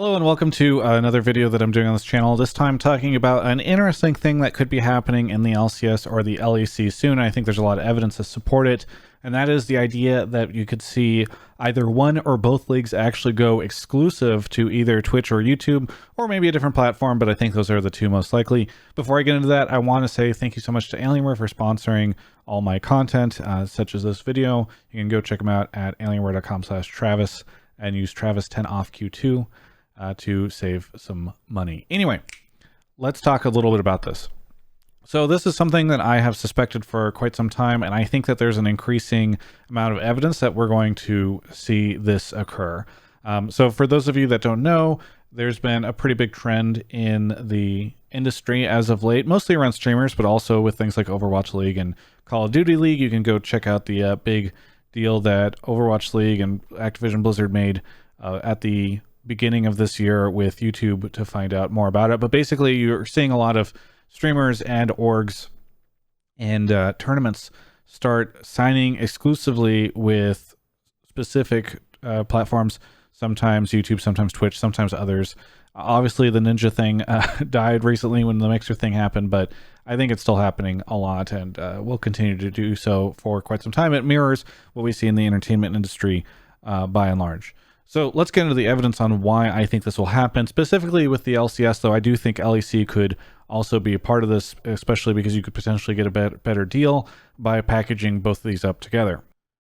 Hello and welcome to another video that I'm doing on this channel, this time talking about an interesting thing that could be happening in the LCS or the LEC soon. I think there's a lot of evidence to support it, and that is the idea that you could see either one or both leagues actually go exclusive to either Twitch or YouTube, or maybe a different platform, but I think those are the two most likely. Before I get into that, I want to say thank you so much to Alienware for sponsoring all my content, such as this video. You can go check them out at alienware.com/Travis and use Travis10 off Q2. To save some money. Anyway, let's talk a little bit about this. So this is something that I have suspected for quite some time, and I think that there's an increasing amount of evidence that we're going to see this occur. So for those of you that don't know, there's been a pretty big trend in the industry as of late, mostly around streamers, but also with things like Overwatch League and Call of Duty League. You can go check out the big deal that Overwatch League and Activision Blizzard made at the beginning of this year with YouTube to find out more about it. But basically you're seeing a lot of streamers and orgs and tournaments start signing exclusively with specific platforms, sometimes YouTube, sometimes Twitch, sometimes others. Obviously the Ninja thing died recently when the Mixer thing happened, but I think it's still happening a lot and will continue to do so for quite some time. It mirrors what we see in the entertainment industry by and large. So let's get into the evidence on why I think this will happen. Specifically with the LCS, though, I do think LEC could also be a part of this, especially because you could potentially get a better deal by packaging both of these up together.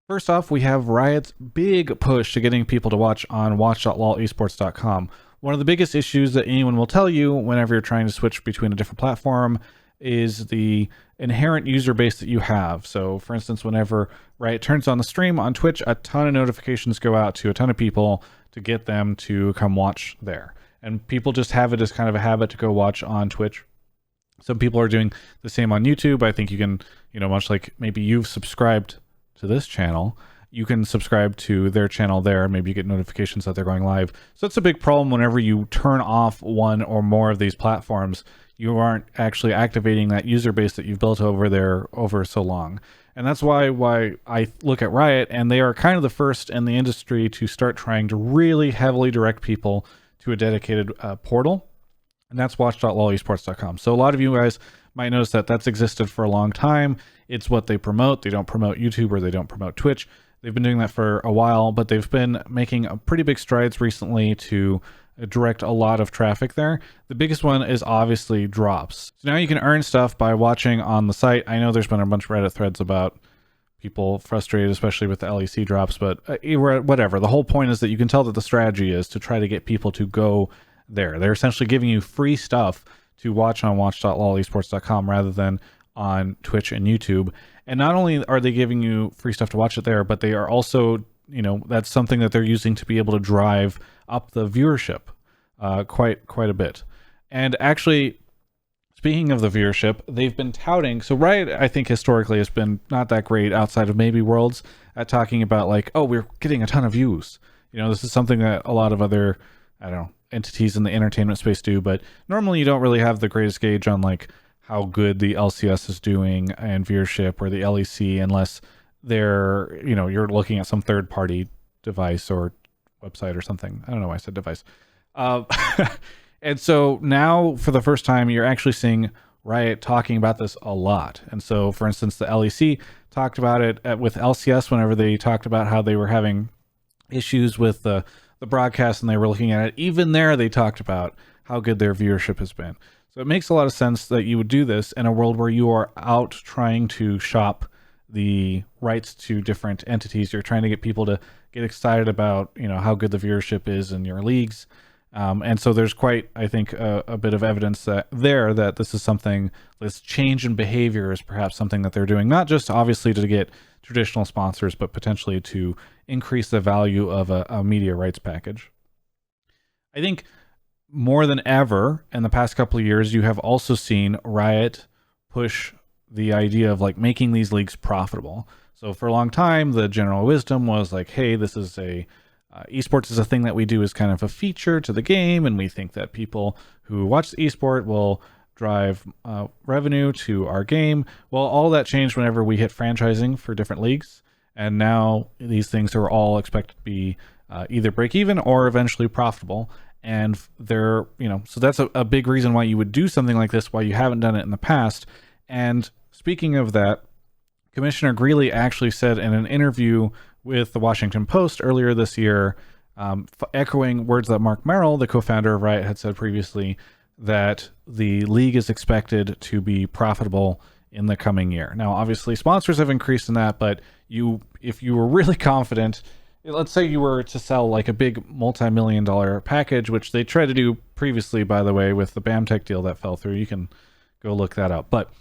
First off, we have Riot's big push to getting people to watch on watch.lolesports.com. One of the biggest issues that anyone will tell you whenever you're trying to switch between a different platform is the inherent user base that you have. So for instance, whenever Riot turns on the stream on Twitch, a ton of notifications go out to a ton of people to get them to come watch there. And people just have it as kind of a habit to go watch on Twitch. Some people are doing the same on YouTube. I think you can, much like maybe you've subscribed to this channel, you can subscribe to their channel there. Maybe you get notifications that they're going live. So it's a big problem whenever you turn off one or more of these platforms. You aren't actually activating that user base that you've built over there over so long. And that's why I look at Riot, and they are kind of the first in the industry to start trying to really heavily direct people to a dedicated portal, and that's watch.lolesports.com. So a lot of you guys might notice that that's existed for a long time. It's what they promote. They don't promote YouTube or they don't promote Twitch. They've been doing that for a while, but they've been making a pretty big strides recently to direct a lot of traffic there. The biggest one is obviously drops. So now you can earn stuff by watching on the site. I know there's been a bunch of Reddit threads about people frustrated, especially with the LEC drops, but whatever. The whole point is that you can tell that the strategy is to try to get people to go there. They're essentially giving you free stuff to watch on watch.lolesports.com rather than on Twitch and YouTube. And not only are they giving you free stuff to watch it there, but they are also, that's something that they're using to be able to drive up the viewership quite a bit. And actually, speaking of the viewership, they've been touting, so Riot I think historically has been not that great outside of maybe Worlds at talking about like, oh, we're getting a ton of views. This is something that a lot of other, entities in the entertainment space do, but normally you don't really have the greatest gauge on like how good the LCS is doing and viewership or the LEC unless they're, you're looking at some third party device or website or something. I don't know why I said device. And so now for the first time, you're actually seeing Riot talking about this a lot. And so for instance, the LEC talked about it with LCS whenever they talked about how they were having issues with the broadcast and they were looking at it. Even there, they talked about how good their viewership has been. So it makes a lot of sense that you would do this in a world where you are out trying to shop the rights to different entities. You're trying to get people to get excited about, how good the viewership is in your leagues. And so there's quite, I think, a bit of evidence that this is something, this change in behavior is perhaps something that they're doing, not just obviously to get traditional sponsors, but potentially to increase the value of a media rights package. I think more than ever in the past couple of years, you have also seen Riot push the idea of like making these leagues profitable. So for a long time, the general wisdom was like, hey, this is esports is a thing that we do as kind of a feature to the game, and we think that people who watch the esport will drive revenue to our game. Well, all that changed whenever we hit franchising for different leagues, and now these things are all expected to be either break even or eventually profitable. And they're, so that's a big reason why you would do something like this, why you haven't done it in the past. And speaking of that, Commissioner Greeley actually said in an interview with the Washington Post earlier this year, echoing words that Mark Merrill, the co-founder of Riot, had said previously, that the league is expected to be profitable in the coming year. Now, obviously, sponsors have increased in that, but if you were really confident, let's say you were to sell like a big multi-million-dollar package, which they tried to do previously, by the way, with the BAMTech deal that fell through. You can go look that up. But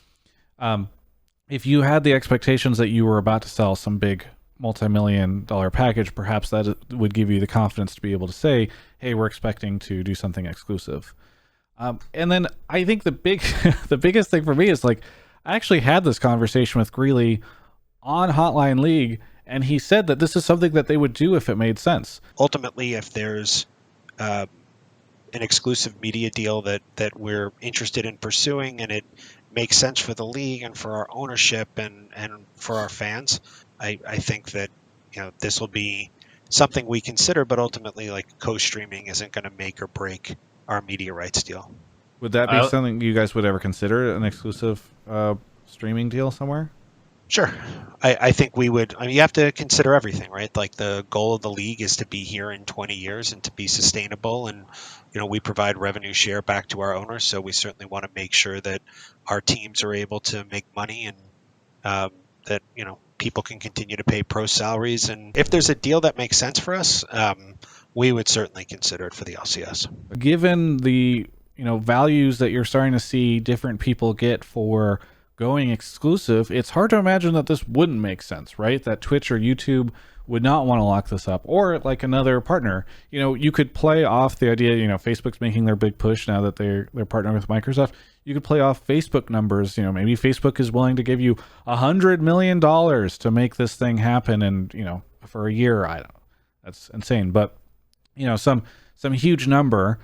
if you had the expectations that you were about to sell some big multi-million-dollar package, perhaps that would give you the confidence to be able to say, hey, we're expecting to do something exclusive. And then I think the biggest thing for me is, like, I actually had this conversation with Greeley on Hotline League, and he said that this is something that they would do if it made sense. Ultimately, if there's an exclusive media deal that we're interested in pursuing and it makes sense for the league and for our ownership and for our fans, I think that this will be something we consider, but ultimately, like, co-streaming isn't going to make or break our media rights deal. Would that be something you guys would ever consider, an exclusive streaming deal somewhere? Sure. I think we would. I mean, you have to consider everything, right? Like, the goal of the league is to be here in 20 years and to be sustainable. And, we provide revenue share back to our owners. So we certainly want to make sure that our teams are able to make money and that, people can continue to pay pro salaries. And if there's a deal that makes sense for us, we would certainly consider it for the LCS. Given the, values that you're starting to see different people get for going exclusive, it's hard to imagine that this wouldn't make sense, right? That Twitch or YouTube would not want to lock this up, or like another partner. You could play off the idea, Facebook's making their big push now that they're partnering with Microsoft. You could play off Facebook numbers. Maybe Facebook is willing to give you $100 million to make this thing happen, and for a year. I don't know. That's insane, but some huge number,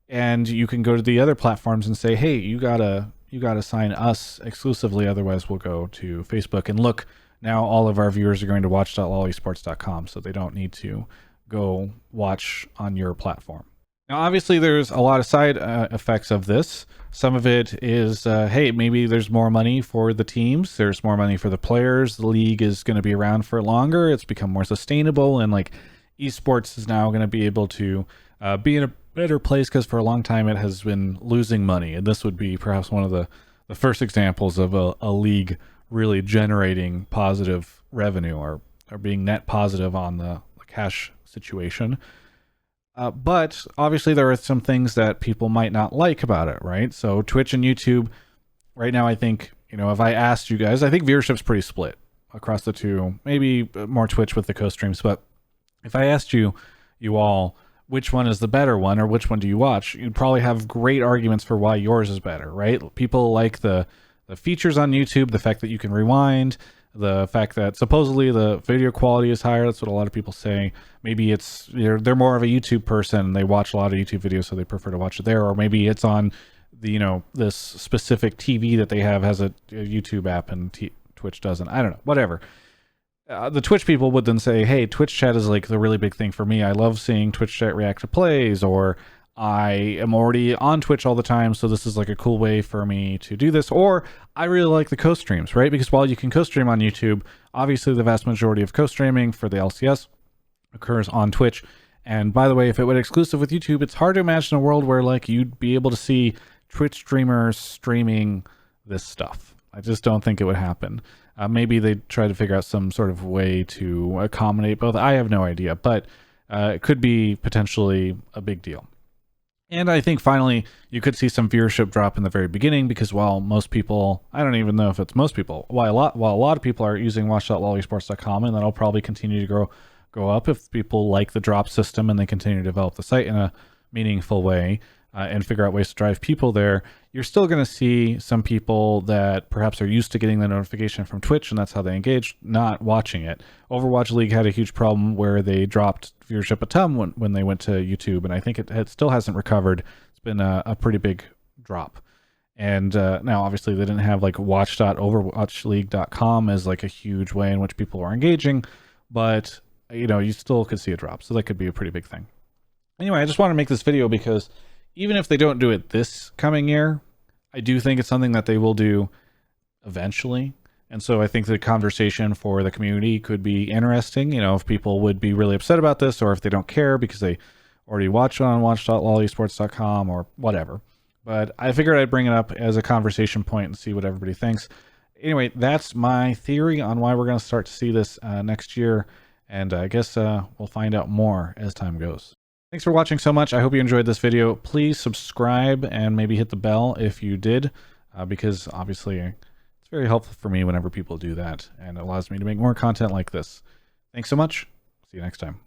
and you can go to the other platforms and say, hey, you gotta sign us exclusively, otherwise we'll go to Facebook. And look, now all of our viewers are going to watch.lolesports.com, so they don't need to go watch on your platform. Now, obviously, there's a lot of side effects of this. Some of it is, hey, maybe there's more money for the teams. There's more money for the players. The league is going to be around for longer. It's become more sustainable, and like esports is now going to be able to be in a better place, because for a long time it has been losing money. And this would be perhaps one of the first examples of a league really generating positive revenue, or being net positive on the cash situation. But obviously there are some things that people might not like about it, right? So Twitch and YouTube right now, I think, if I asked you guys, I think viewership's pretty split across the two, maybe more Twitch with the co-streams. But if I asked you all, which one is the better one, or which one do you watch, you'd probably have great arguments for why yours is better, right? People like the features on YouTube, the fact that you can rewind, the fact that supposedly the video quality is higher. That's what a lot of people say. Maybe it's they're more of a YouTube person and they watch a lot of YouTube videos, so they prefer to watch it there. Or maybe it's on the this specific TV that they have has a YouTube app and Twitch doesn't. I don't know. Whatever. The Twitch people would then say, hey, Twitch chat is like the really big thing for me. I love seeing Twitch chat react to plays, or I am already on Twitch all the time, so this is like a cool way for me to do this. Or I really like the co-streams, right? Because while you can co-stream on YouTube, obviously the vast majority of co-streaming for the LCS occurs on Twitch. And by the way, if it went exclusive with YouTube, it's hard to imagine a world where like you'd be able to see Twitch streamers streaming this stuff. I just don't think it would happen. Maybe they try to figure out some sort of way to accommodate both. I have no idea, but it could be potentially a big deal. And I think finally you could see some viewership drop in the very beginning, because while most people, I don't even know if it's most people, while a lot of people are using watch.lolesports.com, and that'll probably continue to go up if people like the drop system and they continue to develop the site in a meaningful way and figure out ways to drive people there, you're still going to see some people that perhaps are used to getting the notification from Twitch, and that's how they engage, not watching it. Overwatch League had a huge problem where they dropped viewership a ton when they went to YouTube, and I think it still hasn't recovered. It's been a pretty big drop. And now, obviously, they didn't have like watch.overwatchleague.com as like a huge way in which people are engaging, but you still could see a drop. So that could be a pretty big thing. Anyway, I just want to make this video because even if they don't do it this coming year, I do think it's something that they will do eventually. And so I think the conversation for the community could be interesting, you know, if people would be really upset about this, or if they don't care because they already watch it on watch.lolesports.com or whatever. But I figured I'd bring it up as a conversation point and see what everybody thinks. Anyway, that's my theory on why we're going to start to see this next year. And I guess we'll find out more as time goes. Thanks for watching so much. I hope you enjoyed this video. Please subscribe and maybe hit the bell if you did, because obviously it's very helpful for me whenever people do that, and it allows me to make more content like this. Thanks so much. See you next time.